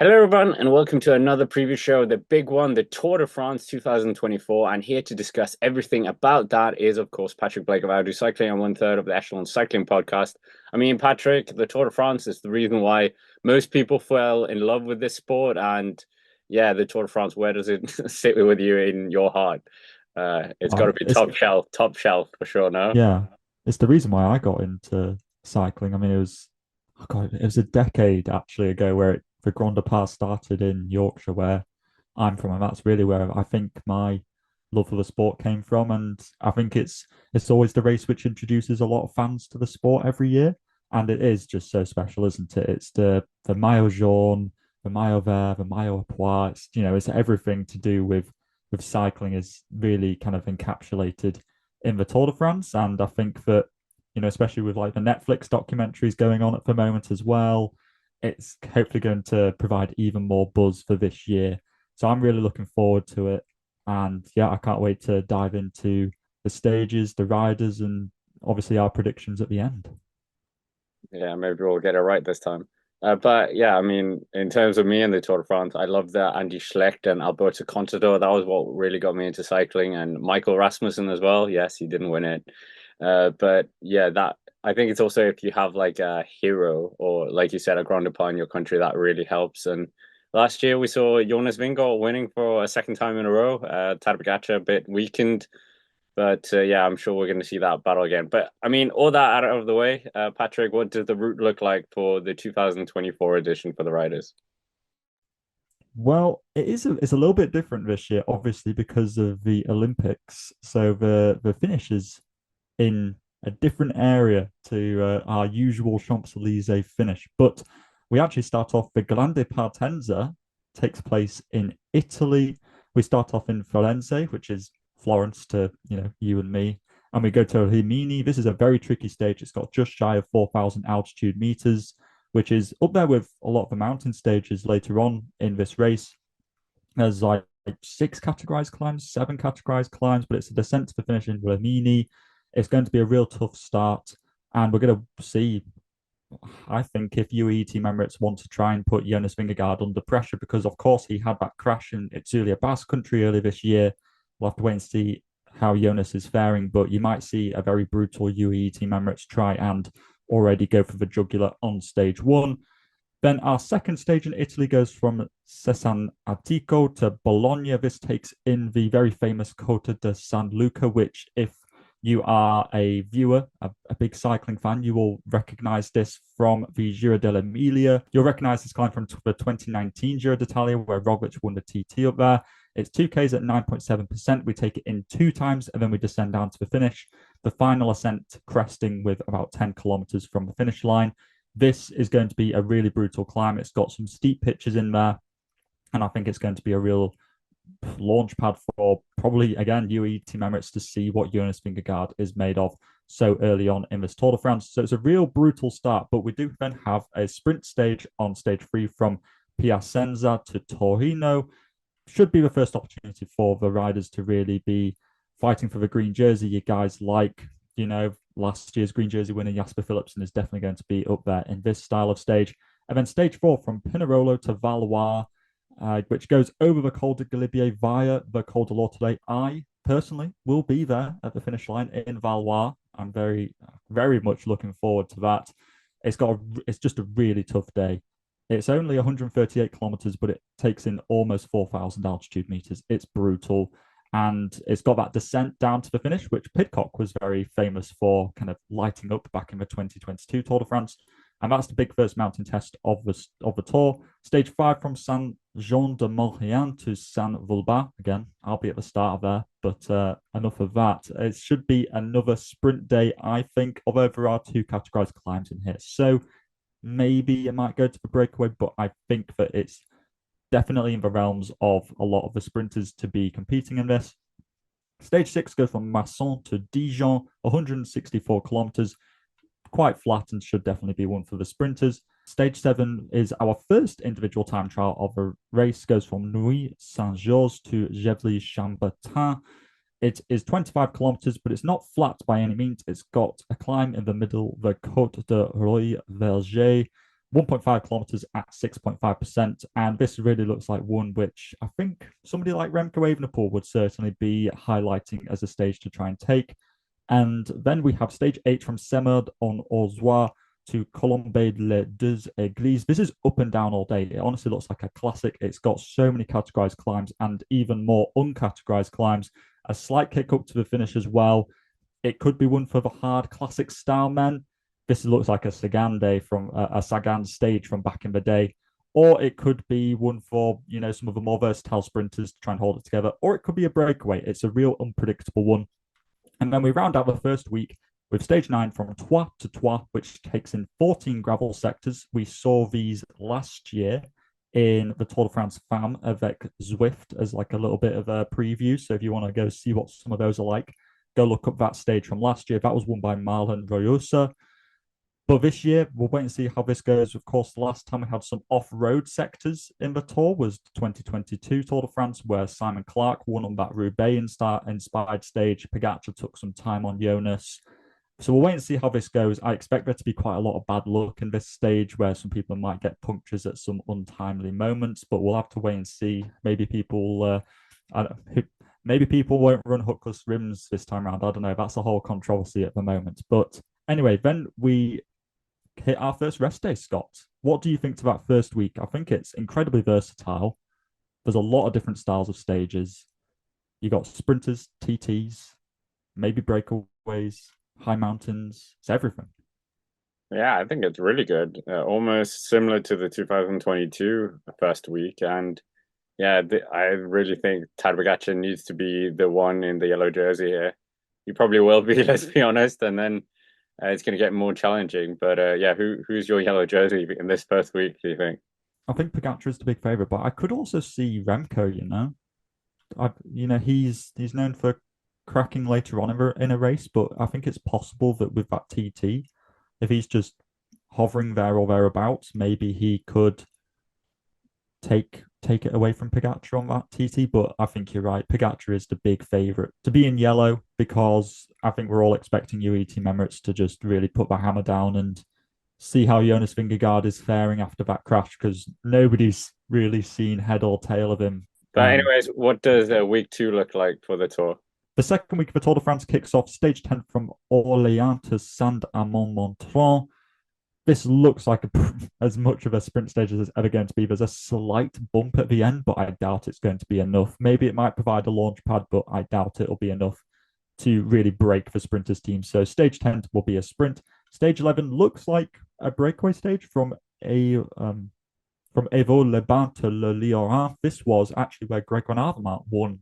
Hello, everyone, and welcome to another preview show, the big one, the Tour de France 2024. And here to discuss everything about that is, of course, Patrick Blake of Outdo Cycling and one third of the Echelon Cycling podcast. I mean, Patrick, the Tour de France is the reason why most people fell in love with this sport. And yeah, the Tour de France, where does it sit with you in your heart? It's got to be It's top shelf for sure, no? yeah, it's the reason why I got into cycling. I mean, oh God, it was a decade actually ago where the Grand Depart started in Yorkshire, where I'm from, and that's really where I think my love for the sport came from. And I think it's always the race which introduces a lot of fans to the sport every year, and it is just so special, isn't it? It's the maillot jaune, the maillot vert, the maillot à pois. It's everything to do with cycling is really kind of encapsulated in the Tour de France. And I think that, especially with like the Netflix documentaries going on at the moment as well, it's hopefully going to provide even more buzz for this year. So I'm really looking forward to it. And yeah, I can't wait to dive into the stages, the riders, and obviously our predictions at the end. Yeah, maybe we'll get it right this time. But yeah, I mean, in terms of me and the Tour de France, I love that Andy Schlecht and Alberto Contador. That was what really got me into cycling, and Michael Rasmussen as well. Yes, he didn't win it, but yeah, that I think it's also if you have like a hero or like you said, a grand depart in your country, that really helps. And last year we saw Jonas Vingegaard winning for a second time in a row. Tadej Pogacar a bit weakened. But yeah, I'm sure we're going to see that battle again. But I mean, all that out of the way, Patrick, what does the route look like for the 2024 edition for the riders? Well, it's a little bit different this year, obviously because of the Olympics. So the finish is in a different area to our usual Champs-Élysées finish. But we actually start off, the Grande Partenza takes place in Italy. We start off in Firenze, which is Florence to, you and me. And we go to Rimini. This is a very tricky stage. It's got just shy of 4,000 altitude meters, which is up there with a lot of the mountain stages later on in this race. There's like six categorized climbs, seven categorized climbs, but it's a descent to the finish in Rimini. It's going to be a real tough start, and we're going to see. I think if UAE team Emirates want to try and put Jonas Vingegaard under pressure, because of course he had that crash in Itzulia Basque Country earlier this year. We'll have to wait and see how Jonas is faring, but you might see a very brutal UAE team Emirates try and already go for the jugular on stage one. Then our second stage in Italy goes from Cessan Attico to Bologna. This takes in the very famous Cota de San Luca, which, if you are a viewer, a big cycling fan, you will recognize this from the Giro dell'Emilia. You'll recognize this climb from the 2019 Giro d'Italia, where Roglic won the TT up there. It's 2Ks at 9.7%. We take it in two times and then we descend down to the finish. The final ascent cresting with about 10 kilometers from the finish line. This is going to be a really brutal climb. It's got some steep pitches in there, and I think it's going to be a real launch pad for probably again UAE team Emirates to see what Jonas Vingegaard is made of so early on in this Tour de France. So it's a real brutal start, but we do then have a sprint stage on stage three from Piacenza to Torino. Should be the first opportunity for the riders to really be fighting for the green jersey. You guys like, last year's green jersey winner Jasper Philipsen is definitely going to be up there in this style of stage. And then stage four from Pinerolo to Valois, which goes over the Col de Galibier via the Col de l'Ortelet. I personally will be there at the finish line in Valois. I'm very, very much looking forward to that. It's just a really tough day. It's only 138 kilometers, but it takes in almost 4,000 altitude meters. It's brutal. And it's got that descent down to the finish, which Pidcock was very famous for kind of lighting up back in the 2022 Tour de France. And that's the big first mountain test of the tour. Stage five from Saint Jean de Maurienne to Saint Vulbas. Again, I'll be at the start of there, but enough of that. It should be another sprint day, I think, although there are two categorized climbs in here. So maybe it might go to the breakaway, but I think that it's definitely in the realms of a lot of the sprinters to be competing in this. Stage six goes from Masson to Dijon, 164 kilometers, quite flat and should definitely be one for the sprinters. Stage seven is our first individual time trial of the race, goes from Nuit Saint-Georges to Gevly-Chambertin. It is 25 kilometers, but it's not flat by any means. It's got a climb in the middle, the Côte de Roy Verger, 1.5 kilometers at 6.5%. And this really looks like one which I think somebody like Remco Evenepoel would certainly be highlighting as a stage to try and take. And then we have stage 8 from Semerd on Orzois to Colombey-les-Deux-Églises. This is up and down all day. It honestly looks like a classic. It's got so many categorized climbs and even more uncategorized climbs. A slight kick up to the finish as well. It could be one for the hard classic style men. This looks like a Sagan day from a Sagan stage from back in the day. Or it could be one for, some of the more versatile sprinters to try and hold it together. Or it could be a breakaway. It's a real unpredictable one. And then we round out the first week with stage 9 from Troyes to Troyes, which takes in 14 gravel sectors. We saw these last year in the Tour de France Femme avec Zwift as like a little bit of a preview. So if you want to go see what some of those are like, go look up that stage from last year. That was won by Marlon Royosa. But this year, we'll wait and see how this goes. Of course, last time we had some off-road sectors in the Tour was 2022 Tour de France, where Simon Clark won on that Roubaix-inspired stage. Pogacar took some time on Jonas. So we'll wait and see how this goes. I expect there to be quite a lot of bad luck in this stage where some people might get punctures at some untimely moments, but we'll have to wait and see. Maybe people won't run hookless rims this time around. I don't know. That's a whole controversy at the moment. But anyway, then we hit our first rest day, Scott. What do you think to that first week? I think it's incredibly versatile. There's a lot of different styles of stages. You got sprinters, TTs, maybe breakaways, high mountains. It's everything. Yeah, I think it's really good. Almost similar to the 2022 first week. And yeah, I really think Tadej Pogacar needs to be the one in the yellow jersey here. He probably will be, let's be honest. And then it's going to get more challenging. But yeah, who's your yellow jersey in this first week, do you think? I think Pogacar is the big favorite, but I could also see Remco. He's known for cracking later on in a race, but I think it's possible that with that TT, if he's just hovering there or thereabouts, maybe he could take it away from Pogacar on that TT. But I think you're right. Pogacar is the big favorite to be in yellow because I think we're all expecting UAE Team Emirates to just really put the hammer down and see how Jonas Vingegaard is faring after that crash because nobody's really seen head or tail of him. But anyways, what does week 2 look like for the tour? The second week of the Tour de France kicks off stage 10 from Orléans to Saint-Amand-Montrond. This looks like as much of a sprint stage as it's ever going to be. There's a slight bump at the end, but I doubt it's going to be enough. Maybe it might provide a launch pad, but I doubt it'll be enough to really break the sprinters team. So stage 10 will be a sprint. Stage 11 looks like a breakaway stage from Évaux-les-Bains to Le Lioran. This was actually where Greg Van Avermaet won.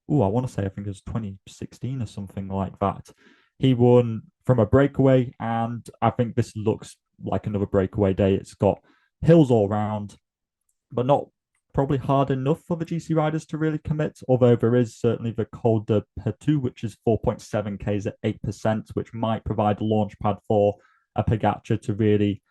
I want to say I think it was 2016 or something like that. He won from a breakaway, and I think this looks like another breakaway day. It's got hills all round, but not probably hard enough for the GC riders to really commit. Although there is certainly the Col de Pertu, which is 4.7 Ks at 8%, which might provide a launch pad for a Pogacar to really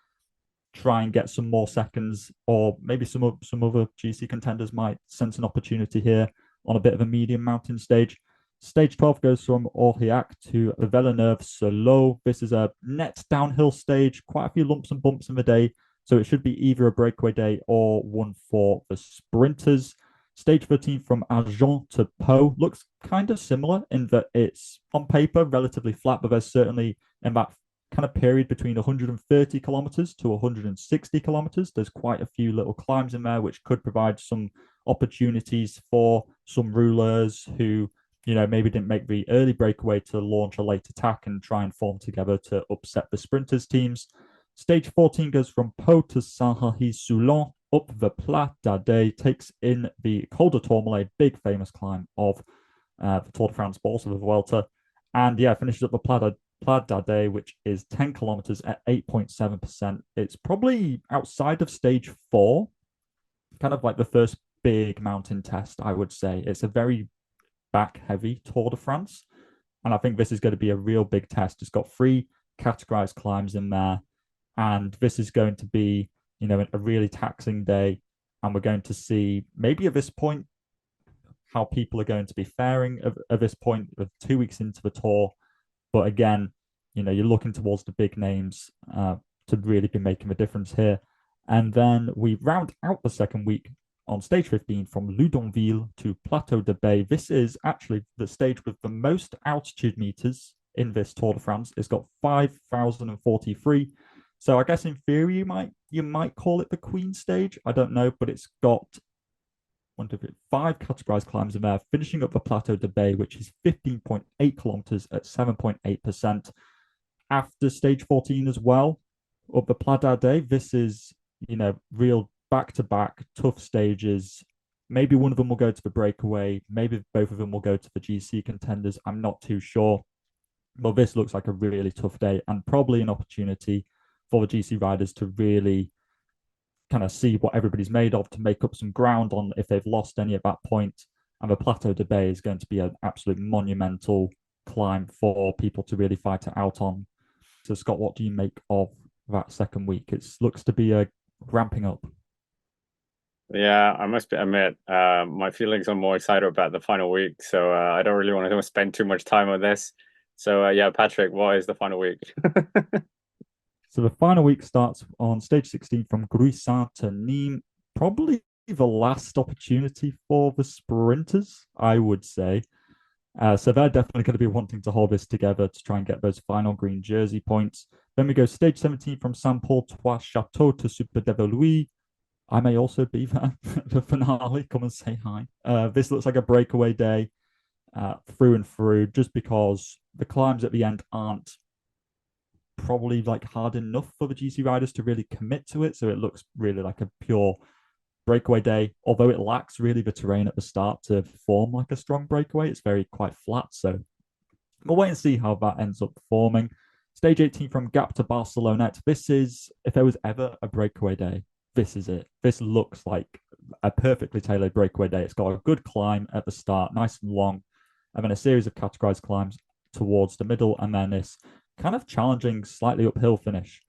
try and get some more seconds, or maybe some other GC contenders might sense an opportunity here on a bit of a medium mountain stage. Stage 12 goes from Aurillac to Villeneuve-sur-Lot. This is a net downhill stage, quite a few lumps and bumps in the day, so it should be either a breakaway day or one for the sprinters. Stage 13 from Agen to Pau looks kind of similar in that it's on paper relatively flat, but there's certainly in that kind of period between 130 kilometers to 160 kilometers, there's quite a few little climbs in there, which could provide some opportunities for some rouleurs who, maybe didn't make the early breakaway to launch a late attack and try and form together to upset the sprinters teams. Stage 14 goes from Pau to Saint-Henri-Soulon, up the Plat d'Ardèche, takes in the Col de Tourmalet, big famous climb of the Tour de France, but also the Vuelta. And yeah, finishes up the Plat d'Ardèche, which is 10 kilometers at 8.7%. It's probably outside of stage 4, kind of like the first big mountain test, I would say. It's a very back heavy Tour de France. And I think this is going to be a real big test. It's got 3 categorized climbs in there. And this is going to be, a really taxing day. And we're going to see maybe at this point how people are going to be faring at this point of 2 weeks into the tour. But again, you're looking towards the big names to really be making a difference here. And then we round out the second week on stage 15 from Loudonville to Plateau de Bay. This is actually the stage with the most altitude meters in this Tour de France. It's got 5,043. So I guess in theory you might call it the Queen stage. I don't know, but it's got one, two, three, five categorized climbs in there, finishing up the Plateau de Bay, which is 15.8 kilometers at 7.8%. After stage 14 as well, of the Plat d'Ardèche, this is, real back to back tough stages. Maybe one of them will go to the breakaway. Maybe both of them will go to the GC contenders. I'm not too sure. But this looks like a really tough day and probably an opportunity for the GC riders to really kind of see what everybody's made of, to make up some ground on if they've lost any at that point. And the Plateau de Bay is going to be an absolute monumental climb for people to really fight it out on. So, Scott, what do you make of that second week? It looks to be a ramping up. Yeah, I must admit, my feelings are more excited about the final week, so I don't really want to spend too much time on this. So yeah, Patrick, what is the final week? So the final week starts on stage 16 from Gruissan to Nîmes. Probably the last opportunity for the sprinters, I would say. So they're definitely going to be wanting to hold this together to try and get those final green jersey points. Then we go stage 17 from Saint Paul Trois Chateaux to Super Louis. I may also be there the finale. Come and say hi. This looks like a breakaway day through and through, just because the climbs at the end aren't probably like hard enough for the GC riders to really commit to it. So it looks really like a pure breakaway day, although it lacks really the terrain at the start to form like a strong breakaway. It's very quite flat. So we'll wait and see how that ends up performing. Stage 18 from Gap to Barcelonette. This is, if there was ever a breakaway day, this is it. This looks like a perfectly tailored breakaway day. It's got a good climb at the start, nice and long, and then a series of categorized climbs towards the middle, and then this kind of challenging, slightly uphill finish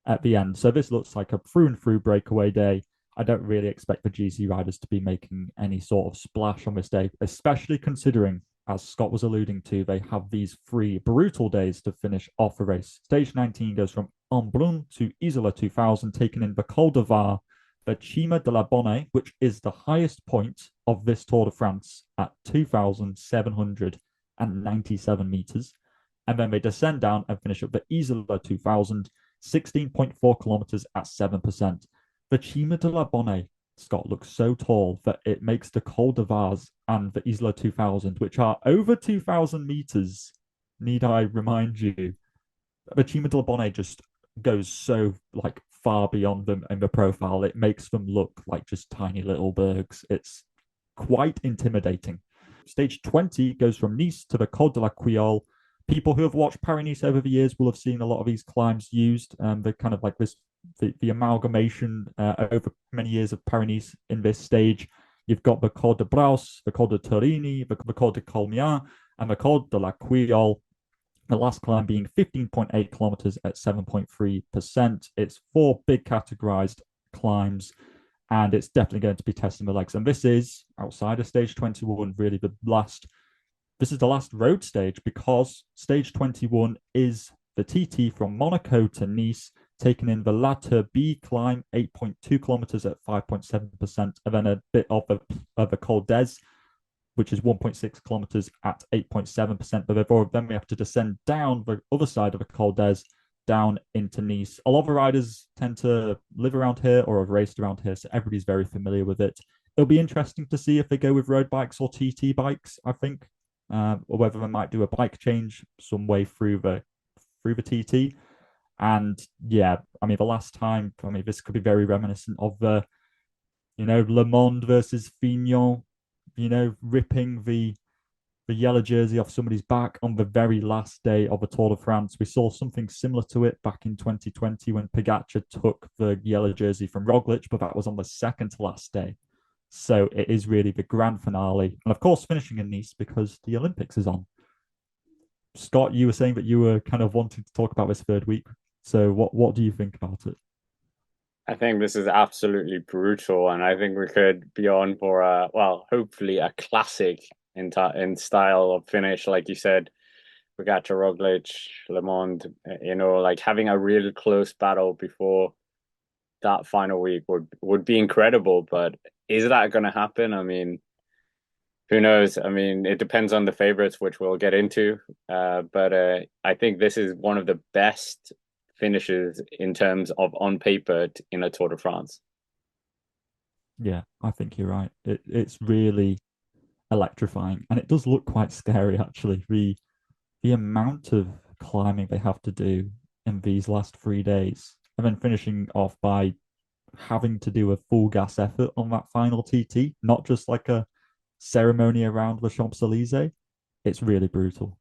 at the end. So this looks like a through and through breakaway day. I don't really expect the GC riders to be making any sort of splash on this day, especially considering, as Scott was alluding to, they have these three brutal days to finish off the race. Stage 19 goes from Emblun to Isola 2000, taking in the Col de Var, the Cima de la Bonne, which is the highest point of this Tour de France at 2,797 meters. And then they descend down and finish up the Isola 2000, 16.4 kilometers at 7%. The Cima de la Bonne, Scott, looks so tall that it makes the Col de Vars and the Isola 2000, which are over 2,000 meters, need I remind you, the Cima de la Bonne just goes so like far beyond them in the profile. It makes them look like just tiny little bergs. It's quite intimidating. Stage 20 goes from Nice to the Col de la Quiole. People who have watched Paris-Nice over the years will have seen a lot of these climbs used. They're kind of like this, the amalgamation over many years of Paris-Nice in this stage. You've got the Col de Braus, the Col de Torini, the Col de Colmier, and the Col de la Quiole. The last climb being 15.8 kilometers at 7.3%. It's four big categorized climbs, and it's definitely going to be testing the legs. And this is outside of stage 21, really the last. This is the last road stage, because stage 21 is the TT from Monaco to Nice, taking in the La Turbie climb, 8.2 kilometers at 5.7%, and then a bit of the Col d'Ez, which is 1.6 kilometers at 8.7%. But then we have to descend down the other side of the Col d'Ez down into Nice. A lot of the riders tend to live around here or have raced around here, so everybody's very familiar with it. It'll be interesting to see if they go with road bikes or TT bikes, I think, or whether they might do a bike change some way through the TT. And yeah, I mean, the last time, I mean, this could be very reminiscent of the, Le Monde versus Fignon, ripping the yellow jersey off somebody's back on the very last day of the Tour de France. We saw something similar to it back in 2020 when Pogacar took the yellow jersey from Roglic, but that was on the second to last day. So it is really the grand finale. And of course, finishing in Nice because the Olympics is on. Scott, you were saying that you were kind of wanting to talk about this third week. So what do you think about it? I think this is absolutely brutal, and I think we could be on for well, hopefully a classic in style of finish, like you said. Pogacar, Roglic, Le Monde, like having a real close battle before that final week would be incredible. But is that going to happen? I mean, who knows? I mean, it depends on the favorites, which we'll get into. But I think this is one of the best finishes in terms of on paper in a Tour de France. Yeah, I think you're right. It's really electrifying, and it does look quite scary actually. The amount of climbing they have to do in these last 3 days, and then finishing off by having to do a full gas effort on that final TT, not just like a ceremony around the Champs Elysees. It's really brutal.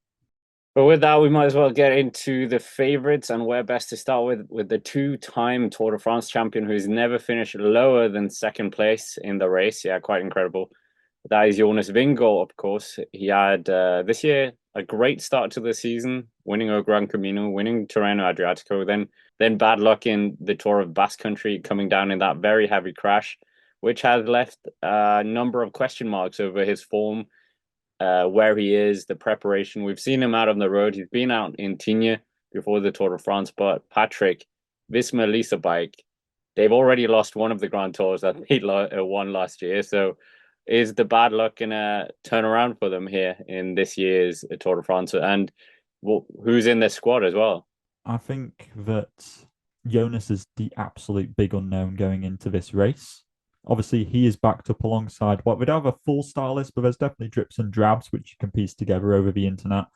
But with that, we might as well get into the favorites, and where best to start with the two-time Tour de France champion who's never finished lower than second place in the race. Yeah, quite incredible. That is Jonas Vingegaard, of course. He had this year a great start to the season, winning a Gran Camino, winning Tirreno Adriatico, then bad luck in the Tour of Basque Country, coming down in that very heavy crash, which has left a number of question marks over his form, where he is, the preparation. We've seen him out on the road. He's been out in Tignes before the Tour de France, but Patrick, Visma Lisa bike, they've already lost one of the Grand Tours that they won last year. So is the bad luck going to turn around for them here in this year's Tour de France? And who's in this squad as well? I think that Jonas is the absolute big unknown going into this race. Obviously, he is backed up alongside what we'd have a full star list, but there's definitely drips and drabs which you can piece together over the internet.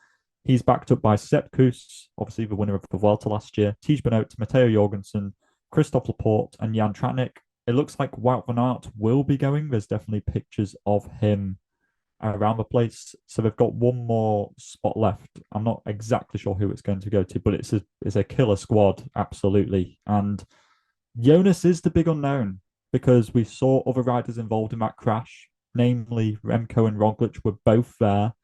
He's backed up by Sepp Kuss, obviously the winner of the Vuelta last year, Tej Benoot, Matteo Jorgensen, Christophe Laporte, and Jan Tratnik. It looks like Wout van Aert will be going. There's definitely pictures of him around the place. So they've got one more spot left. I'm not exactly sure who it's going to go to, but it's a killer squad, absolutely. And Jonas is the big unknown because we saw other riders involved in that crash, namely Remco and Roglic were both there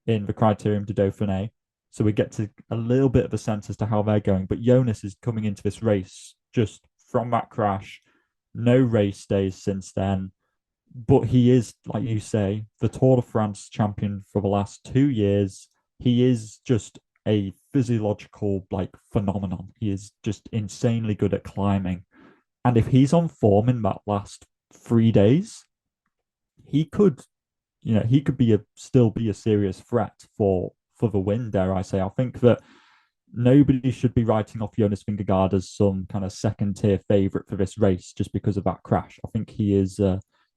in the Criterium de Dauphiné. So we get to a little bit of a sense as to how they're going. But Jonas is coming into this race just from that crash. No race days since then. But he is, like you say, the Tour de France champion for the last 2 years. He is just a physiological phenomenon. He is just insanely good at climbing. And if he's on form in that last 3 days, he could, he could still be a serious threat for the win, dare I say. I think that nobody should be writing off Jonas Vingegaard as some kind of second tier favourite for this race just because of that crash. I think he is,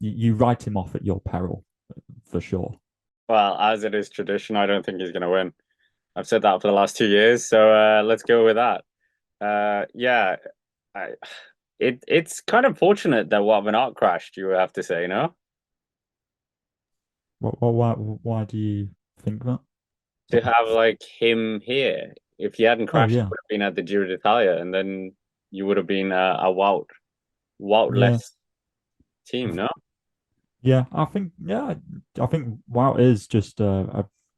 you write him off at your peril for sure. Well, as it is tradition, I don't think he's going to win. I've said that for the last 2 years, so let's go with that. Yeah, I, it's kind of fortunate that Wout van Aert crashed. You have to say, no, Why do you think that? to have like him here. If he hadn't Oh crashed, he yeah, would have been at the Giro d'Italia, and then you would have been a yeah, Wout-less team, no? yeah. I think Wout is just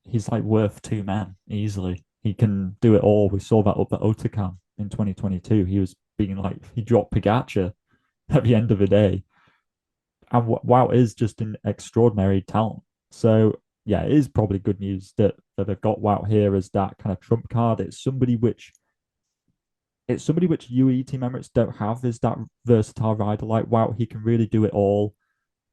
he's like worth two men easily. He can do it all. We saw that up at Otakam in 2022. He was being he dropped Pogacar at the end of the day, and Wout is just an extraordinary talent. So yeah, it is probably good news that they've got Wout here as that kind of trump card. It's somebody which UAE team Emirates don't have is that versatile rider like Wout. He can really do it all.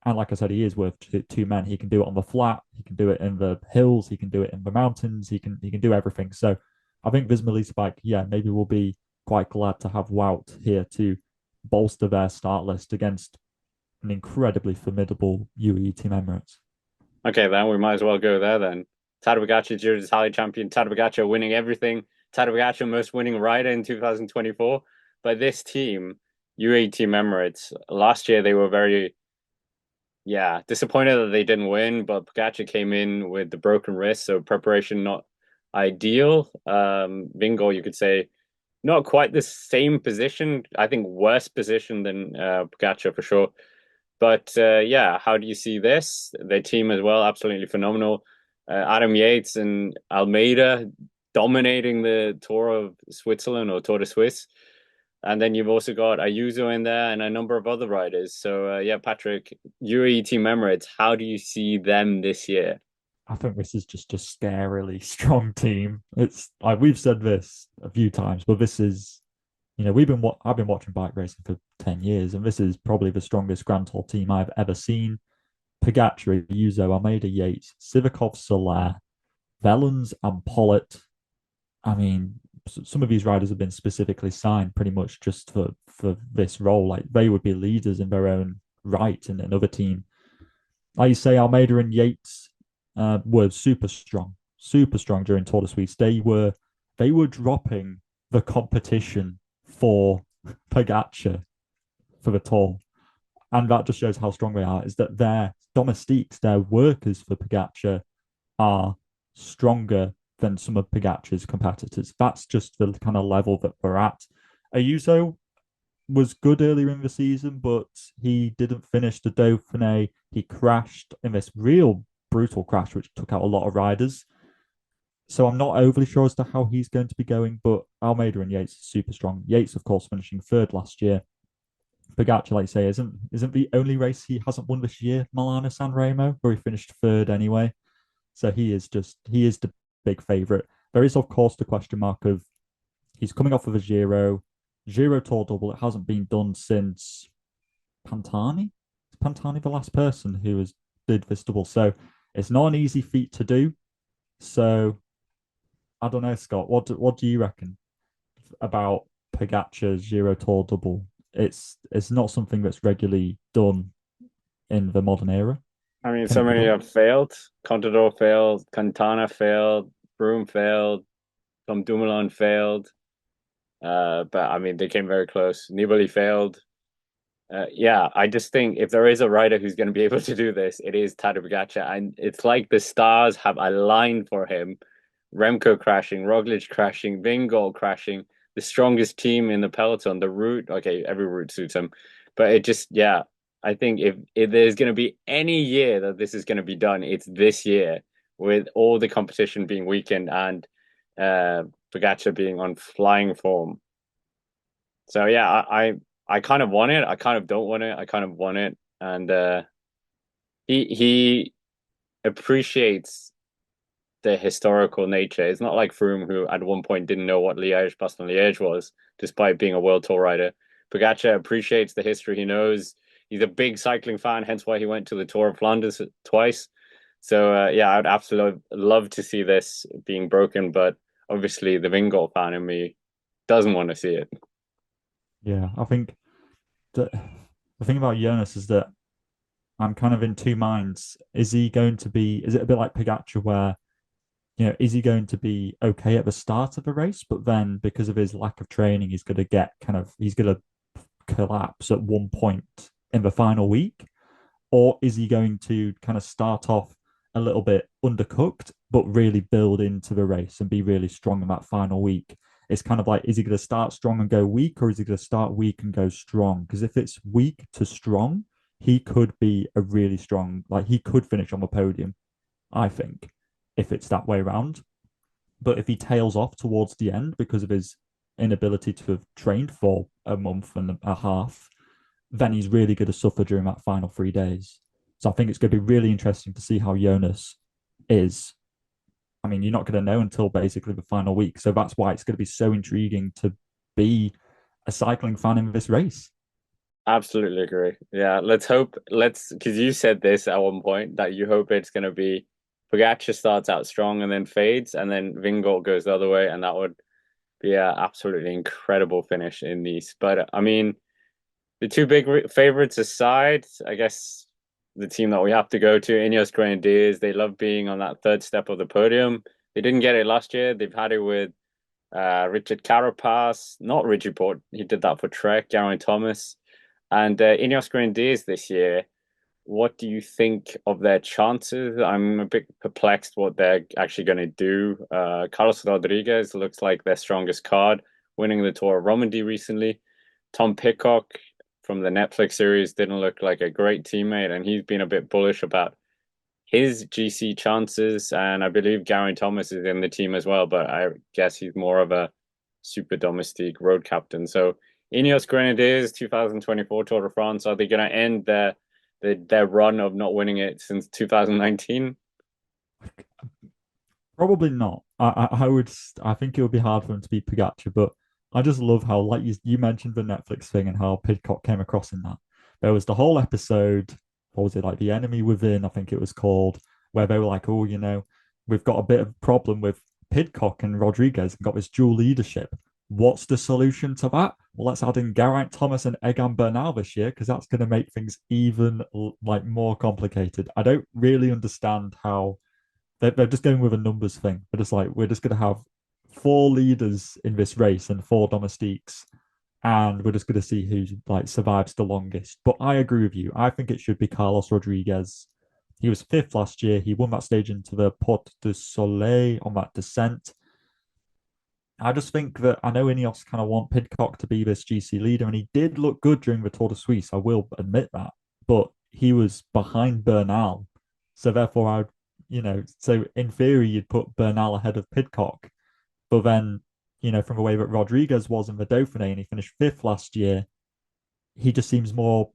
And like I said, he is worth two men. He can do it on the flat, he can do it in the hills, he can do it in the mountains, he can do everything. So I think Visma Bike, yeah, maybe we'll be quite glad to have Wout here to bolster their start list against an incredibly formidable UAE team Emirates. Okay, then we might as well go there then. Tadej Pogacar, Giro d'Italia champion. Tadej Pogacar winning everything. Tadej Pogacar most winning rider in 2024. But this team, UAE Team Emirates, last year they were very, yeah, disappointed that they didn't win. But Pogacar came in with the broken wrist, so preparation not ideal. Vingegaard, you could say, not quite the same position. I think worse position than Pogacar for sure. But yeah, how do you see this? Their team as well, absolutely phenomenal. Adam Yates and Almeida dominating the Tour of Switzerland or Tour de Suisse. And then you've also got Ayuso in there and a number of other riders. So yeah, Patrick, UAE Team Emirates, how do you see them this year? I think this is just a scarily strong team. It's like we've said this a few times, but this is I've been watching bike racing for 10 years, and this is probably the strongest Grand Tour team I've ever seen. Pogacar, Ayuso, Almeida, Yates, Sivakov, Soler, Vellens, and Pollitt. I mean, some of these riders have been specifically signed pretty much just for this role. Like they would be leaders in their own right in another team. Like you say, Almeida and Yates were super strong during Tour de Suisse. They were dropping the competition for Pogacar for the Tour, and that just shows how strong they are. Is that their domestiques, their workers for Pogacar, are stronger than some of Pogacar's competitors. That's just the kind of level that we're at. Ayuso was good earlier in the season, but he didn't finish the Dauphiné. He crashed in this real brutal crash, which took out a lot of riders. So I'm not overly sure as to how he's going to be going, but Almeida and Yates are super strong. Yates, of course, finishing third last year. Pogacar, like you say, isn't the only race he hasn't won this year Milano San Remo, where he finished third anyway. So he is the big favourite. There is, of course, the question mark of he's coming off of a Giro Tour double. It hasn't been done since Pantani. Is Pantani the last person who has did this double? So it's not an easy feat to do. So I don't know, Scott. What do you reckon about Pogacar's Giro Tour double? It's not something that's regularly done in the modern era. I mean, Can so it be many done? have failed. Contador failed, Quintana failed, Broome failed, Tom Dumoulin failed. But I mean, they came very close. Nibali failed. Yeah, I just think if there is a rider who's going to be able to do this, it is Tadej Pogacar, and it's like the stars have aligned for him. Remco crashing, Roglic crashing, Vingegaard crashing, the strongest team in the peloton. The route, okay, every route suits him, but it just, yeah, I think if there's going to be any year that this is going to be done, it's this year with all the competition being weakened and uh Pogacar being on flying form. So yeah, I kind of want it. I kind of don't want it. I kind of want it. And he appreciates the historical nature. It's not like Froome, who at one point didn't know what Liège-Bastogne-Liège was, despite being a world tour rider. Pogacar appreciates the history. He knows he's a big cycling fan, hence why he went to the Tour of Flanders twice. So yeah, I would absolutely love to see this being broken, but obviously the Vingegaard fan in me doesn't want to see it. Yeah, I think that the thing about Jonas is that I'm kind of in two minds. Is he going to be? Is it a bit like Pogacar, where is he going to be okay at the start of the race, but then because of his lack of training, he's going to collapse at one point in the final week, or is he going to kind of start off a little bit undercooked, but really build into the race and be really strong in that final week? It's kind of like, is he going to start strong and go weak, or is he going to start weak and go strong? Because if it's weak to strong, he could be a really strong, like he could finish on the podium, I think, if it's that way around. But if he tails off towards the end because of his inability to have trained for a month and a half, then he's really going to suffer during that final 3 days. So I think it's going to be really interesting to see how Jonas is. I mean, you're not going to know until basically the final week. So that's why it's going to be so intriguing to be a cycling fan in this race. Absolutely agree. Yeah, let's hope. Let's because you said this at one point that you hope it's going to be Pogacar starts out strong and then fades, and then Vingegaard goes the other way, and that would be an absolutely incredible finish in these. But I mean, the two big favorites aside, I guess the team that we have to go to, Ineos Grenadiers, they love being on that third step of the podium. They didn't get it last year. They've had it with Richard Carapaz, not Richie Port. He did that for Trek, Geraint Thomas. And Ineos Grenadiers this year, what do you think of their chances? I'm a bit perplexed what they're actually going to do. Carlos Rodriguez looks like their strongest card, winning the Tour of Romandy recently. Tom Pidcock from the Netflix series didn't look like a great teammate, and he's been a bit bullish about his GC chances. And I believe Geraint Thomas is in the team as well, but I guess he's more of a super domestique road captain. So Ineos Grenadiers 2024 Tour de France, are they going to end their run of not winning it since 2019? Probably not. I think it would be hard for him to beat Pogacar, but I just love how, like you mentioned the Netflix thing and how Pidcock came across in that. There was the whole episode, what was it, like The Enemy Within, I think it was called, where they were like, oh, we've got a bit of a problem with Pidcock and Rodriguez and got this dual leadership. What's the solution to that? Well, let's add in Geraint Thomas and Egan Bernal this year because that's going to make things even like more complicated. I don't really understand how they're just going with a numbers thing. They're just like, we're just going to have four leaders in this race and four domestiques, and we're just going to see who like survives the longest. But I agree with you. I think it should be Carlos Rodriguez. He was fifth last year. He won that stage into the Porte du Soleil on that descent. I just think that I know Ineos kind of want Pidcock to be this GC leader, and he did look good during the Tour de Suisse. I will admit that, but he was behind Bernal, so therefore so in theory you'd put Bernal ahead of Pidcock, but then from the way that Rodriguez was in the Dauphiné and he finished fifth last year, he just seems more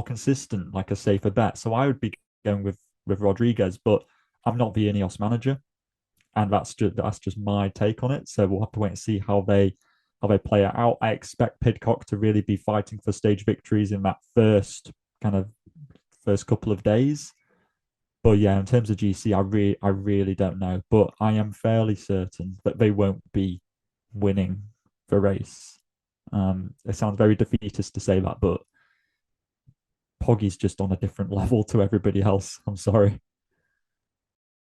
consistent, like a safer bet. So I would be going with Rodriguez, but I'm not the Ineos manager, and that's just my take on it. So we'll have to wait and see how they play it out. I expect Pidcock to really be fighting for stage victories in that kind of first couple of days. But yeah, in terms of GC, I really don't know. But I am fairly certain that they won't be winning the race. It sounds very defeatist to say that, but Poggy's just on a different level to everybody else. I'm sorry.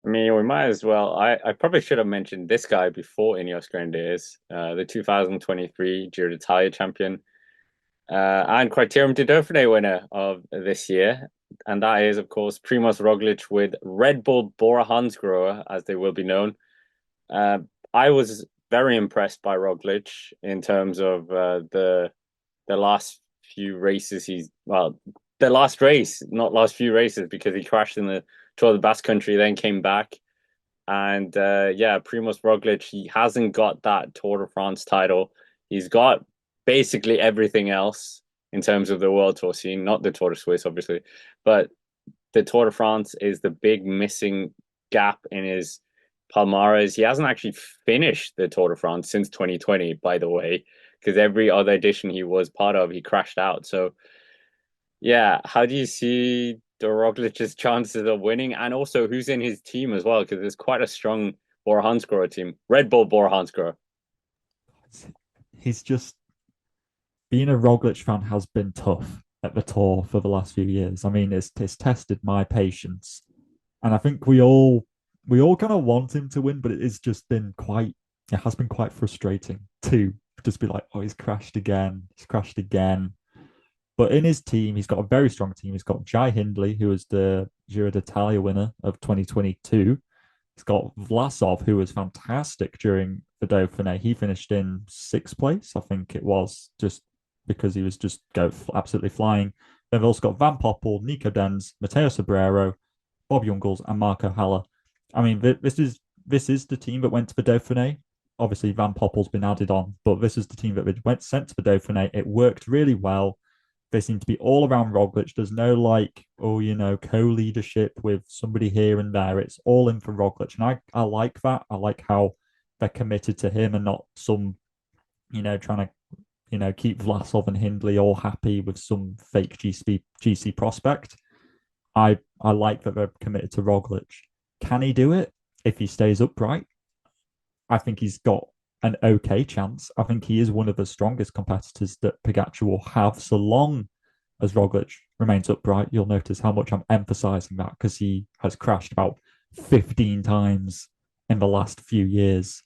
I mean, we might as well. I probably should have mentioned this guy before Ineos Grenadiers, the 2023 Giro d'Italia champion, and Criterium de Dauphiné winner of this year. And that is, of course, Primoz Roglic with Red Bull Bora Hansgrohe, as they will be known. Uh, I was very impressed by Roglic in terms of the last few races. The last race, not last few races, because he crashed in the Tour of the Basque Country, then came back. And yeah, Primoz Roglic, he hasn't got that Tour de France title. He's got basically everything else in terms of the World Tour scene, not the Tour de Suisse, obviously, but the Tour de France is the big missing gap in his palmares. He hasn't actually finished the Tour de France since 2020, by the way, because every other edition he was part of, he crashed out. So yeah, how do you see the Roglic's chances of winning, and also who's in his team as well? Because there's quite a strong Bora Hansgrohe team, Red Bull Bora Hansgrohe. He's just being a Roglic fan has been tough at the tour for the last few years. I mean, it's tested my patience, and I think we all kind of want him to win, but it has been quite frustrating to just be like, oh, he's crashed again, he's crashed again. But in his team, he's got a very strong team. He's got Jai Hindley, who was the Giro d'Italia winner of 2022. He's got Vlasov, who was fantastic during the Dauphiné. He finished in sixth place, I think it was, just because he was just absolutely flying. Then they've also got Van Poppel, Nico Denz, Matteo Sobrero, Bob Jungels, and Marco Haller. I mean, this is the team that went to the Dauphiné. Obviously, Van Poppel's been added on, but this is the team that went sent to the Dauphiné. It worked really well. They seem to be all around Roglic. There's no co-leadership with somebody here and there. It's all in for Roglic. And I like that. I like how they're committed to him and not some, trying to, keep Vlasov and Hindley all happy with some fake GC prospect. I like that they're committed to Roglic. Can he do it if he stays upright? I think he's got an okay chance. I think he is one of the strongest competitors that Pogacar will have so long as Roglic remains upright. You'll notice how much I'm emphasizing that because he has crashed about 15 times in the last few years.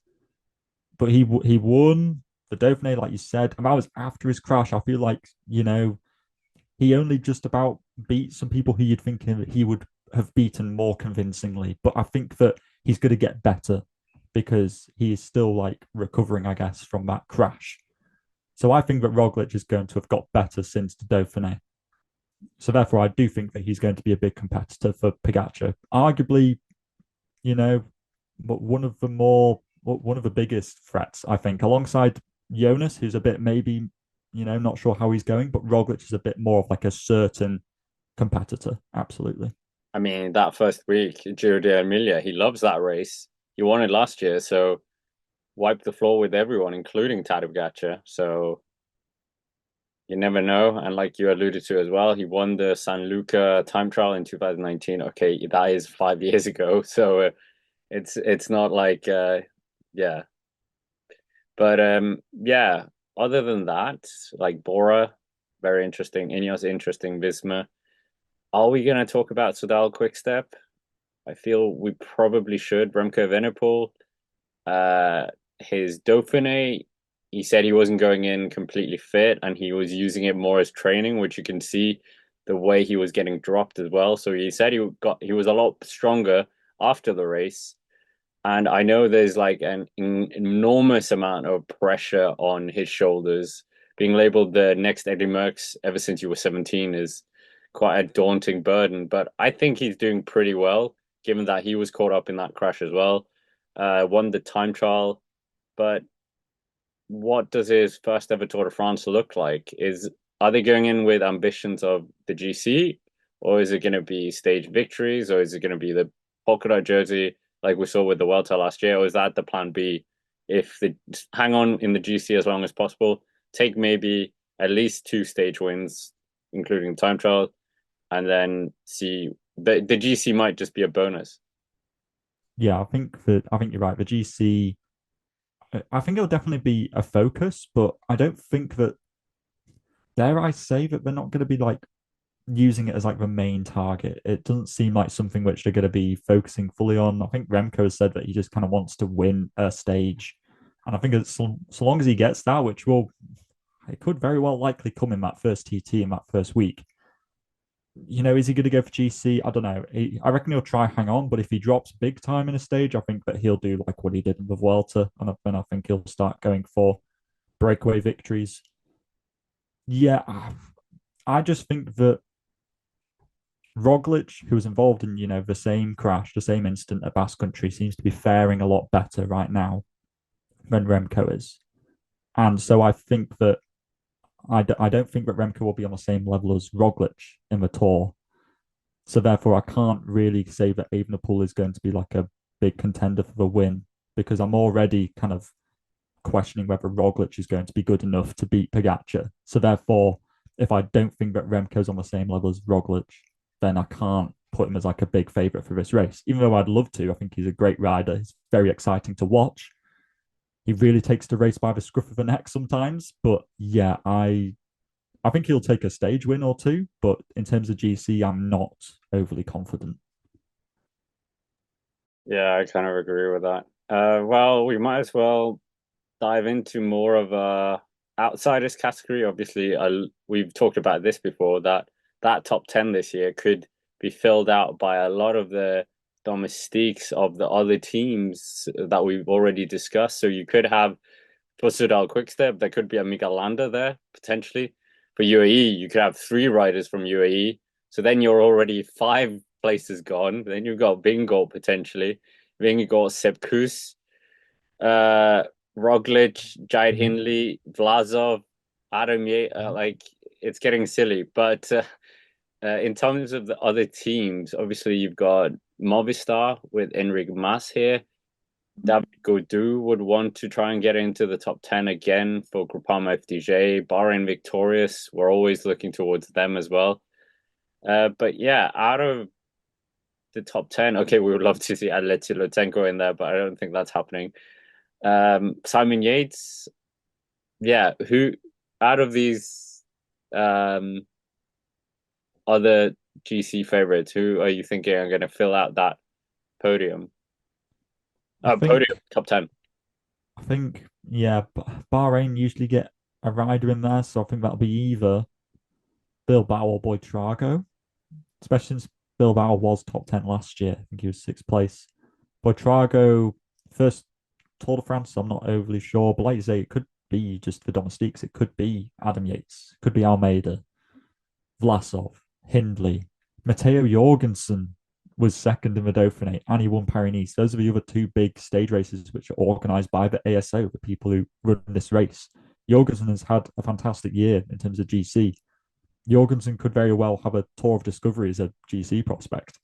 But he won the Dauphiné, like you said, and that was after his crash. I feel like, he only just about beat some people who you'd think he would have beaten more convincingly. But I think that he's going to get better because he is still like recovering, I guess, from that crash. So I think that Roglic is going to have got better since the Dauphiné. So therefore, I do think that he's going to be a big competitor for Pogacar. Arguably, but one of the biggest threats, I think, alongside Jonas, who's a bit maybe, not sure how he's going, but Roglic is a bit more of like a certain competitor. Absolutely. I mean, that first week, Giro d'Emilia, he loves that race. He won it last year, so wiped the floor with everyone, including Tadej Pogacar. So you never know. And like you alluded to as well, he won the San Luca time trial in 2019. Okay, that is 5 years ago. So it's not like yeah. But yeah, other than that, like Bora, very interesting. Ineos, interesting. Visma. Are we going to talk about Sudal Quickstep? I feel we probably should. Remco Evenepoel, uh, his Dauphiné, he said he wasn't going in completely fit and he was using it more as training, which you can see the way he was getting dropped as well. So he said he was a lot stronger after the race. And I know there's like an enormous amount of pressure on his shoulders. Being labeled the next Eddie Merckx ever since you were 17 is quite a daunting burden. But I think he's doing pretty well, given that he was caught up in that crash as well. Won the time trial. But what does his first ever Tour de France look like? Are they going in with ambitions of the GC, or is it going to be stage victories, or is it going to be the polka dot jersey like we saw with the Vuelta last year, or is that the plan B? If they hang on in the GC as long as possible, take maybe at least two stage wins, including the time trial, and then see the GC might just be a bonus. Yeah, I think you're right. The GC, I think it'll definitely be a focus, but I don't think that, dare I say, that they're not going to be like using it as like the main target. It doesn't seem like something which they're going to be focusing fully on. I think Remco has said that he just kind of wants to win a stage, and I think it's so long as he gets that, which will, it could very well likely come in that first TT in that first week. Is he going to go for GC? I don't know. I reckon he'll try hang on, but if he drops big time in a stage, I think that he'll do like what he did in the Vuelta, and then I think he'll start going for breakaway victories. Yeah, I just think that Roglic, who was involved in the same crash, the same incident at Basque Country, seems to be faring a lot better right now than Remco is, and so I think that I don't think that Remco will be on the same level as Roglic in the Tour. So therefore, I can't really say that Evenepoel is going to be like a big contender for the win because I'm already kind of questioning whether Roglic is going to be good enough to beat Pogacar. So therefore, if I don't think that Remco's on the same level as Roglic, then I can't put him as like a big favourite for this race. Even though I'd love to, I think he's a great rider. He's very exciting to watch. He really takes the race by the scruff of the neck sometimes. But yeah, I think he'll take a stage win or two. But in terms of GC, I'm not overly confident. Yeah, I kind of agree with that. Well, we might as well dive into more of a outsiders category. Obviously, we've talked about this before that top 10 this year could be filled out by a lot of the domestiques of the other teams that we've already discussed. So you could have for Sudal Quickstep, there could be a Miguel Landa there potentially. For UAE, you could have three riders from UAE. So then you're already five places gone. Then you've got Bingo potentially. Then you got Sepp Kuss, uh, Roglic, Jai Mhm. Hindley, Vlasov, Adam Yates. Like it's getting silly. But in terms of the other teams, obviously you've got Movistar with Enric Mas here. David Gaudu would want to try and get into the top 10 again for Groupama FDJ. Bahrain Victorious, we're always looking towards them as well. But yeah, out of the top 10, okay, we would love to see Aleti Lutenko in there, but I don't think that's happening. Simon Yates, yeah, who out of these other GC favorites, who are you thinking are going to fill out that podium? I Podium, think, top 10. yeah, Bahrain usually get a rider in there, so I think that'll be either Bilbao or Boitrago, especially since Bilbao was top 10 last year. I think he was sixth place. Boitrago, first Tour de France, I'm not overly sure, but like you say, it could be just the domestiques. It could be Adam Yates, it could be Almeida, Vlasov, Hindley, Matteo Jorgensen was second in the Dauphiné and he won Paris-Nice. Those are the other two big stage races which are organised by the ASO, the people who run this race. Jorgensen has had a fantastic year in terms of GC. Jorgensen could very well have a tour of discovery as a GC prospect.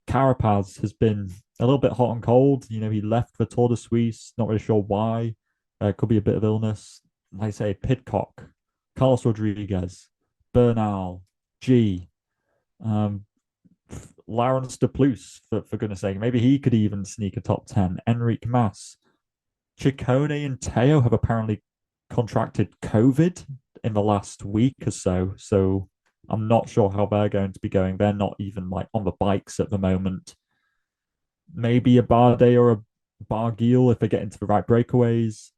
Carapaz has been a little bit hot and cold. He left the Tour de Suisse, not really sure why. Could be a bit of illness. Like I say, Pidcock, Carlos Rodriguez, Bernal, G, um, Lawrence de Plus, for goodness sake. Maybe he could even sneak a top 10. Enrique Mas. Ciccone and Teo have apparently contracted COVID in the last week or so. So I'm not sure how they're going to be going. They're not even like on the bikes at the moment. Maybe a Bardet or a Barguil if they get into the right breakaways.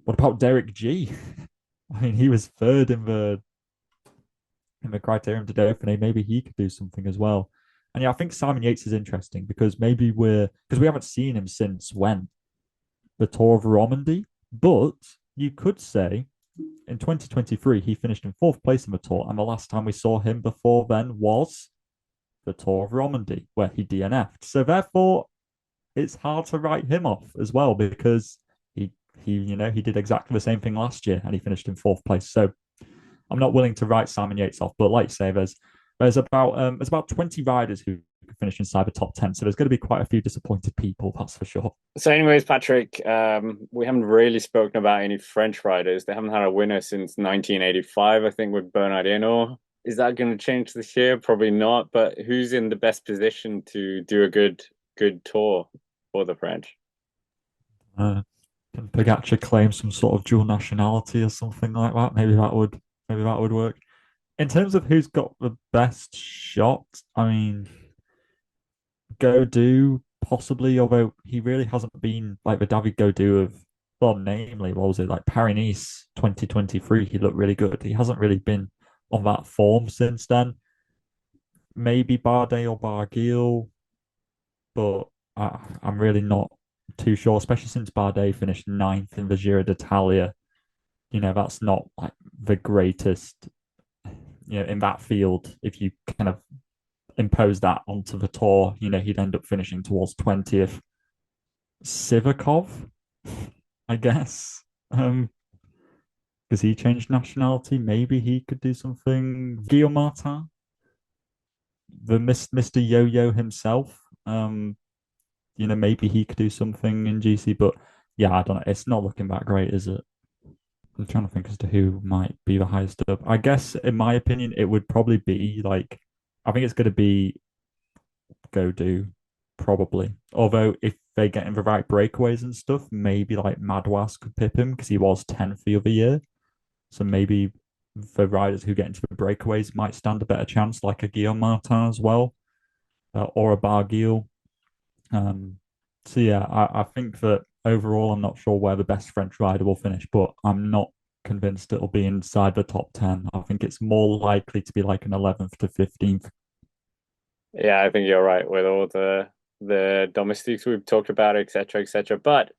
What about Derek G? I mean, he was third in the Criterium de Dauphiné. Maybe he could do something as well. And yeah, I think Simon Yates is interesting because we haven't seen him since when the Tour of Romandy. But you could say in 2023 he finished in fourth place in the Tour, and the last time we saw him before then was the Tour of Romandy, where he DNF'd. So therefore, it's hard to write him off as well because he did exactly the same thing last year and he finished in fourth place. So I'm not willing to write Simon Yates off, but like you say, there's about 20 riders who finish inside the top 10. So there's going to be quite a few disappointed people, that's for sure. So, anyways, Patrick, we haven't really spoken about any French riders. They haven't had a winner since 1985, I think, with Bernard Hinault. Is that going to change this year? Probably not. But who's in the best position to do a good tour for the French? Can Pogacar claim some sort of dual nationality or something like that? Maybe that would work. In terms of who's got the best shot, I mean, Gaudu possibly, although he really hasn't been like the David Gaudu of, well, namely, what was it like Paris-Nice 2023? He looked really good. He hasn't really been on that form since then. Maybe Bardet or Barguil, but I'm really not too sure, especially since Bardet finished ninth in the Giro d'Italia. That's not like the greatest, in that field. If you kind of impose that onto the tour, he'd end up finishing towards 20th. Sivakov, I guess, because he changed nationality. Maybe he could do something. Guillaume Martin, the Mr. Yo-Yo himself. Maybe he could do something in GC, but yeah, I don't know. It's not looking that great, is it? I'm trying to think as to who might be the highest up. I guess, in my opinion, it would probably be like, I think it's going to be Gaudu, probably. Although, if they get in the right breakaways and stuff, maybe like Madouas could pip him because he was 10th the other year. So maybe the riders who get into the breakaways might stand a better chance, like a Guillaume Martin as well, or a Barguil. So yeah, I think that overall, I'm not sure where the best French rider will finish, but I'm not convinced it'll be inside the top 10. I think it's more likely to be like an 11th to 15th. Yeah, I think you're right with all the domestics we've talked about, etc., etc. But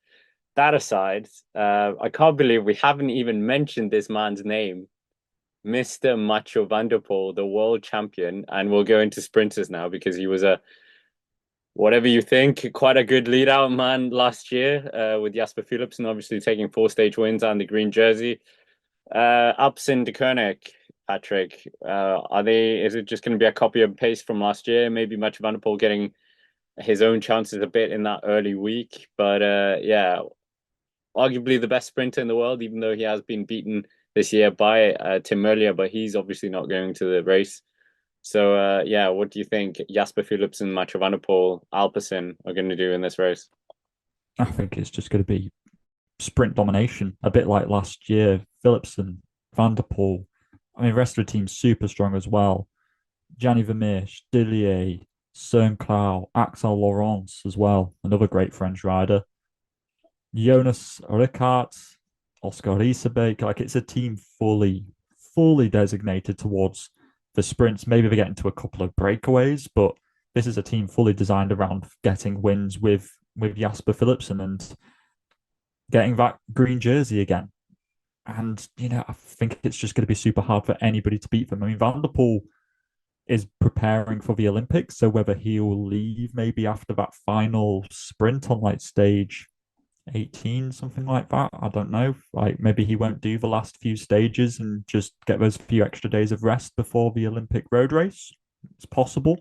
that aside, I can't believe we haven't even mentioned this man's name, Mr. Macho Van der Poel, the world champion, and we'll go into sprinters now because he was a whatever you think, quite a good lead out man last year with Jasper Philipsen obviously taking four stage wins and the green jersey. Alpecin de Koenig, Patrick, is it just going to be a copy and paste from last year? Maybe Mathieu van der Poel getting his own chances a bit in that early week. But yeah, arguably the best sprinter in the world, even though he has been beaten this year by Tim Merlier, but he's obviously not going to the race. So yeah, what do you think Jasper Philipsen, Mathieu van der Poel, Alpecin are going to do in this race? I think it's just going to be sprint domination, a bit like last year. Philipsen, Van der Poel. I mean, the rest of the team's super strong as well. Gianni Vermeersch, Dillier, Cern Clow, Axel Laurence as well, another great French rider. Jonas Ricart, Oscar Riesebeek. Like it's a team fully designated towards the sprints. Maybe they get into a couple of breakaways, but this is a team fully designed around getting wins with Jasper Philipsen and getting that green jersey again. And I think it's just going to be super hard for anybody to beat them. I mean, Van der Poel is preparing for the Olympics, so whether he'll leave maybe after that final sprint on like stage 18, something like that. I don't know. Like maybe he won't do the last few stages and just get those few extra days of rest before the Olympic road race. It's possible.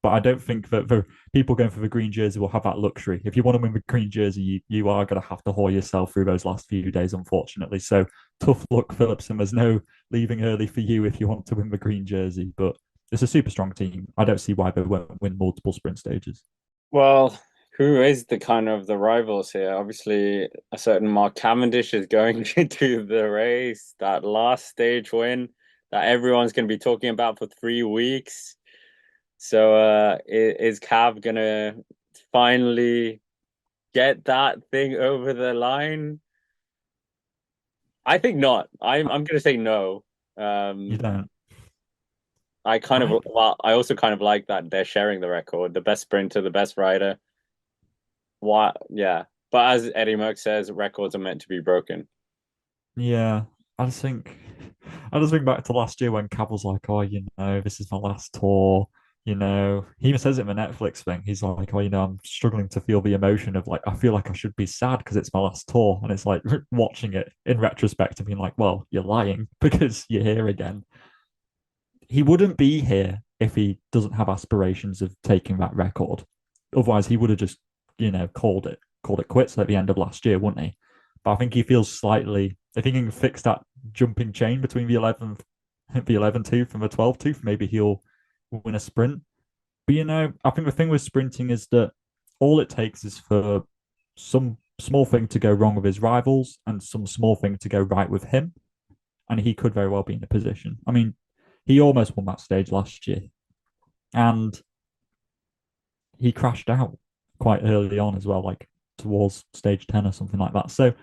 But I don't think that the people going for the green jersey will have that luxury. If you want to win the green jersey, you are going to have to haul yourself through those last few days, unfortunately. So tough luck, Phillips, and there's no leaving early for you if you want to win the green jersey. But it's a super strong team. I don't see why they won't win multiple sprint stages. Well, who is the kind of the rivals here? Obviously, a certain Mark Cavendish is going into the race. That last stage win that everyone's going to be talking about for 3 weeks. So, is Cav gonna finally get that thing over the line? I think not. I'm gonna say no. You Um, don't. I kind of I well, I also kind of like that they're sharing the record, the best sprinter, the best rider. What? Yeah, but as Eddie Merckx says, records are meant to be broken. Yeah, I just think I just think back to last year when Cav was like, "Oh, this is my last tour." He even says it in the Netflix thing. He's like, "Oh, I'm struggling to feel the emotion of like I feel like I should be sad because it's my last tour." And it's like watching it in retrospect and being like, "Well, you're lying because you're here again." He wouldn't be here if he doesn't have aspirations of taking that record. Otherwise, he would have just, called it quits at the end of last year, wouldn't he? But I think he feels slightly. If he can fix that jumping chain between the 11th tooth and the 12th tooth, maybe he'll win a sprint. But I think the thing with sprinting is that all it takes is for some small thing to go wrong with his rivals and some small thing to go right with him, and he could very well be in a position. I mean, he almost won that stage last year, and he crashed out quite early on as well, like towards stage 10 or something like that. So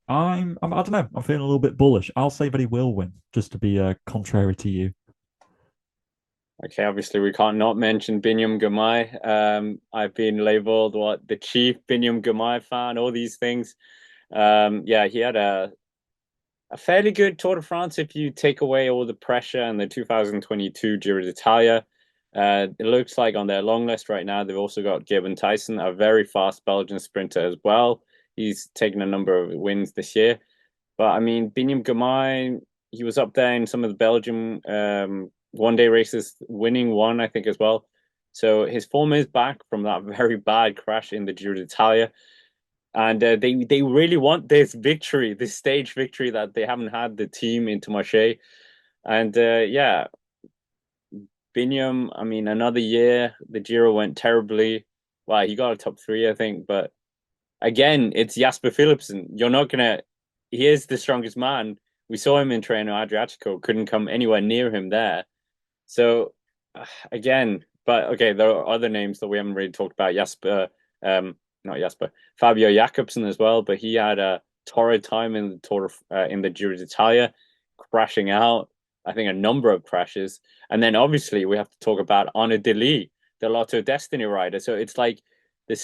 I don't know. I'm feeling a little bit bullish. I'll say that he will win, just to be contrary to you. Okay, obviously we can't not mention Binyam Gamai. I've been labeled what the chief Binyam Gamai fan, all these things. Yeah, he had a fairly good Tour de France if you take away all the pressure and the 2022 Giro d'Italia. It looks like on their long list right now, they've also got Gibbon Tyson, a very fast Belgian sprinter as well. He's taken a number of wins this year. But I mean, Binyam Gamay, he was up there in some of the Belgium one day races, winning one, I think, as well. So his form is back from that very bad crash in the Giro d'Italia. And they really want this victory, this stage victory that they haven't had the team into Marche. And yeah, Binyam, I mean, another year, the Giro went terribly. Well, he got a top three, I think. But again, it's Jasper Philipsen. You're not going to, he is the strongest man. We saw him in Treno Adriatico, couldn't come anywhere near him there. So again, but okay, there are other names that we haven't really talked about. Not Jasper, Fabio Jakobsen as well, but he had a torrid time in the Tour in the Giro d'Italia, crashing out. I think a number of crashes, and then obviously we have to talk about Arnaud Delis, the Lotto Destiny rider. So it's like the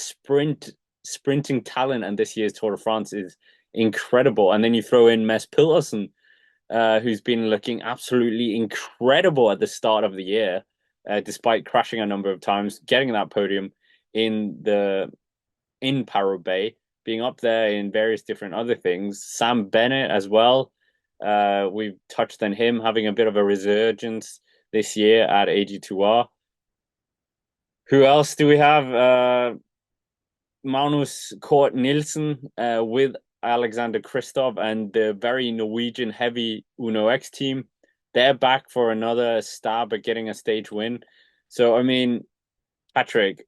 sprinting talent, and this year's Tour de France is incredible. And then you throw in Mess Pillerson, who's been looking absolutely incredible at the start of the year, despite crashing a number of times, getting that podium in the in Paris, being up there in various different other things. Sam Bennett as well. We've touched on him having a bit of a resurgence this year at AG2R. Who else do we have? Magnus Kort Nielsen with Alexander Kristoff and the very Norwegian heavy Uno X team. They're back for another stab at getting a stage win. So, I mean, Patrick,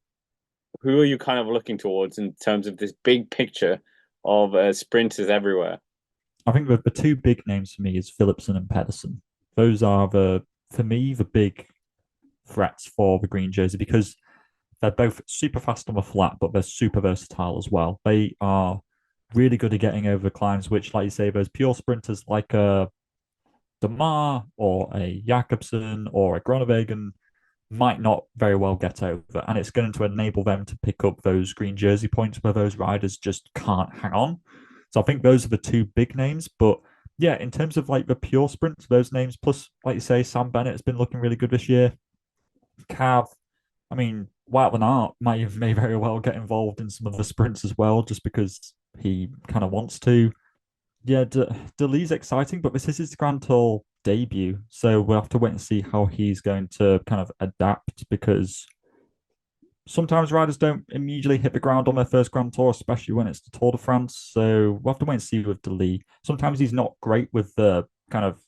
who are you kind of looking towards in terms of this big picture of sprinters everywhere? I think the two big names for me is Philipsen and Pedersen. Those are for me, the big threats for the green jersey because they're both super fast on the flat, but they're super versatile as well. They are really good at getting over the climbs, which, like you say, those pure sprinters like a Demar or a Jakobsen or a Groenewegen might not very well get over. And it's going to enable them to pick up those green jersey points where those riders just can't hang on. So I think those are the two big names. But yeah, in terms of like the pure sprints, those names, plus, like you say, Sam Bennett has been looking really good this year. Cav, I mean, Wout van Aert may very well get involved in some of the sprints as well, just because he kind of wants to. Yeah, Delee's exciting, but this is his grand tour debut. So we'll have to wait and see how he's going to kind of adapt because sometimes riders don't immediately hit the ground on their first Grand Tour, especially when it's the Tour de France. So we'll have to wait and see with Deli. Sometimes he's not great with the kind of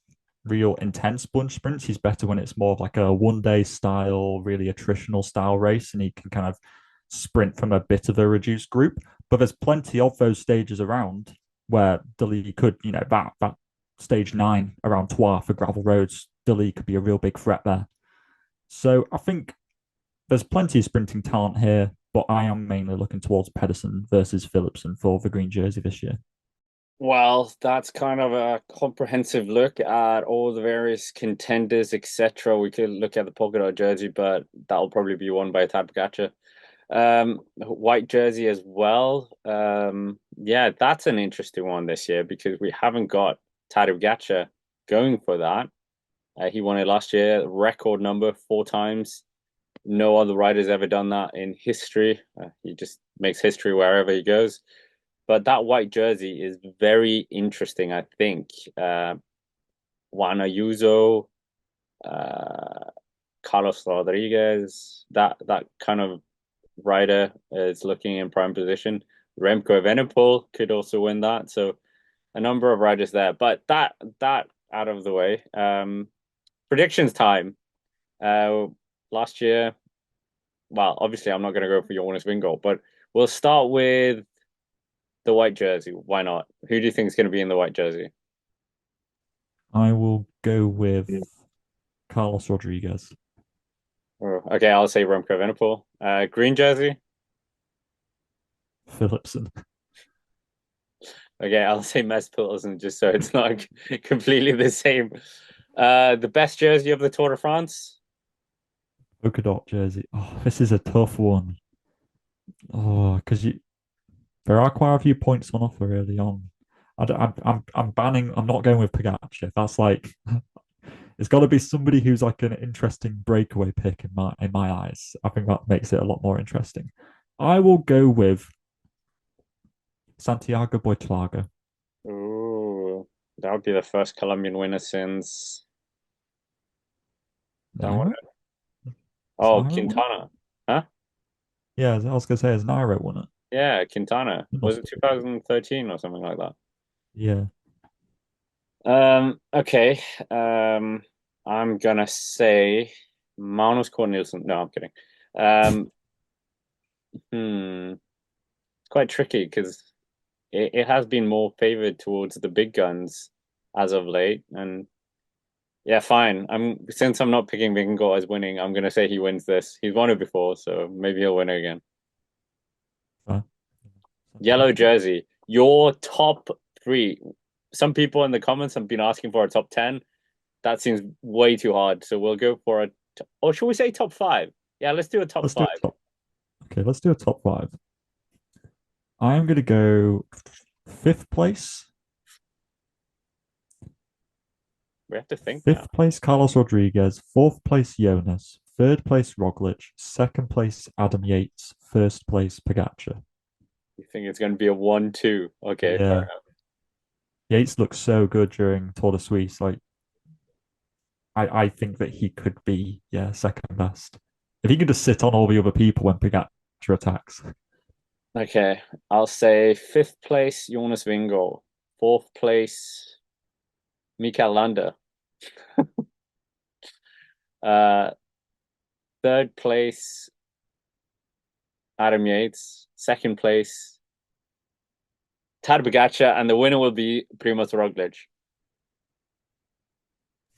real intense bunch sprints. He's better when it's more of like a 1 day style, really attritional style race, and he can kind of sprint from a bit of a reduced group. But there's plenty of those stages around where Deli could, that stage 9 around Troyes for gravel roads, Deli could be a real big threat there. So I think there's plenty of sprinting talent here, but I am mainly looking towards Pedersen versus Philipsen for the green jersey this year. Well, that's kind of a comprehensive look at all the various contenders, etc. We could look at the polka dot jersey, but that'll probably be won by Tadej Pogacar. White jersey as well. Yeah, that's an interesting one this year because we haven't got Tadej Pogacar going for that. He won it last year, record number 4 times. No other rider's ever done that in history. He just makes history wherever he goes. But that white jersey is very interesting, I think. Juan Ayuso, uh, Carlos Rodriguez, that kind of rider is looking in prime position. Remco Evenepoel could also win that. So a number of riders there. But that out of the way. Predictions time. Last year, well, obviously I'm not going to go for Jonas Vingegaard, but we'll start with the white jersey. Why not? Who do you think is going to be in the white jersey? I will go with Carlos Rodriguez. Oh, okay, I'll say Remco Evenepoel. Green jersey. Philipsen. Okay, I'll say Mess Pilsen just so it's not completely the same. The best jersey of the Tour de France. Polka dot jersey. Oh, this is a tough one. Oh, because there are quite a few points on offer early on. I'm banning. I'm not going with Pogacar. That's like it's got to be somebody who's like an interesting breakaway pick in my eyes. I think that makes it a lot more interesting. I will go with Santiago Boitrago. Ooh, that would be the first Colombian winner since that one. Nairo? Is Oh, Nairo won it? Quintana. Huh? Yeah, I was gonna say, is Nairo won it? Yeah, Quintana. It Was must it have been. 2013 or something like that? Yeah. Okay. I'm gonna say Magnus Cort Nielsen. No, I'm kidding. Um, it's quite tricky because it has been more favored towards the big guns as of late. And yeah, fine. Since I'm not picking Vingegaard as winning, I'm gonna say he wins this. He's won it before, so maybe he'll win it again. Uh, Yellow Santiago. jersey. Your top three. Some people in the comments have been asking for a top 10. That seems way too hard. So we'll go for a, or should we say top five? Yeah, let's do a top Let's do five. a top. Okay, let's do a top five. I'm gonna go fifth place. We have to think now. Fifth place, Carlos Rodriguez. Fourth place, Jonas. Third place, Roglic. Second place, Adam Yates. First place, Pogacar. You think it's going to be a 1-2? Okay, fair Yeah, enough. Yates looks so good during Tour de Suisse. Like, I think that he could be, yeah, second best. If he could just sit on all the other people when Pogacar attacks. Okay, I'll say fifth place, Jonas Vingegaard. Fourth place, Mikael Landa. Uh, third place, Adam Yates. Second place, Tadej Pogacar, and the winner will be Primoz Roglic.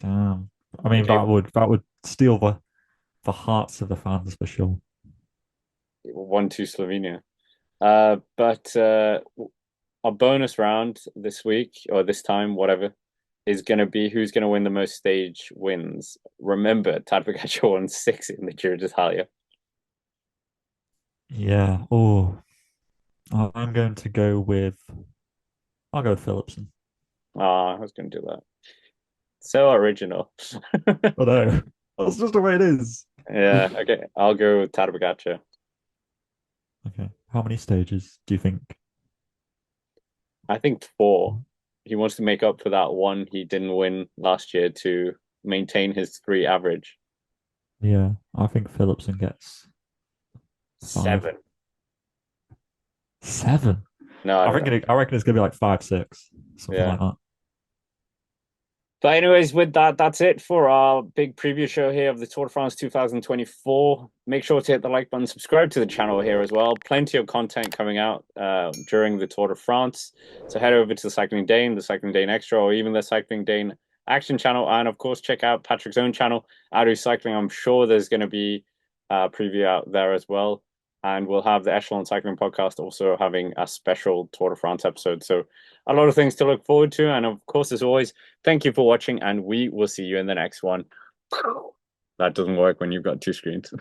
Damn. I mean, Okay, that would steal the hearts of the fans for sure. 1-2 Slovenia. But our bonus round this week or this time, whatever, is going to be who's going to win the most stage wins. Remember, Tadej Pogacar won 6 in the Giro d'Italia. Yeah. Oh, I'm going to go with. I'll go with Philipsen. Ah, I was going to do that. So original. Oh no, that's just the way it is. Yeah, okay. I'll go with Tadej Pogacar. Okay. How many stages do you think? I think 4. he wants to make up for that one he didn't win last year to maintain his 3 average. Yeah, I think Phillipson gets 5, 7. 7. No, I don't know. I reckon it's gonna be like 5, 6, something Yeah. like that. But anyways, with that, that's it for our big preview show here of the Tour de France 2024. Make sure to hit the like button, subscribe to the channel here as well. Plenty of content coming out during the Tour de France. So head over to the Cycling Dane, the Cycling Dane Extra, or even the Cycling Dane Action channel. And of course, check out Patrick's own channel, Adu Cycling. I'm sure there's going to be a preview out there as well. And we'll have the Echelon Cycling Podcast also having a special Tour de France episode. So a lot of things to look forward to. And of course, as always, thank you for watching, and we will see you in the next one. That doesn't work when you've got 2 screens.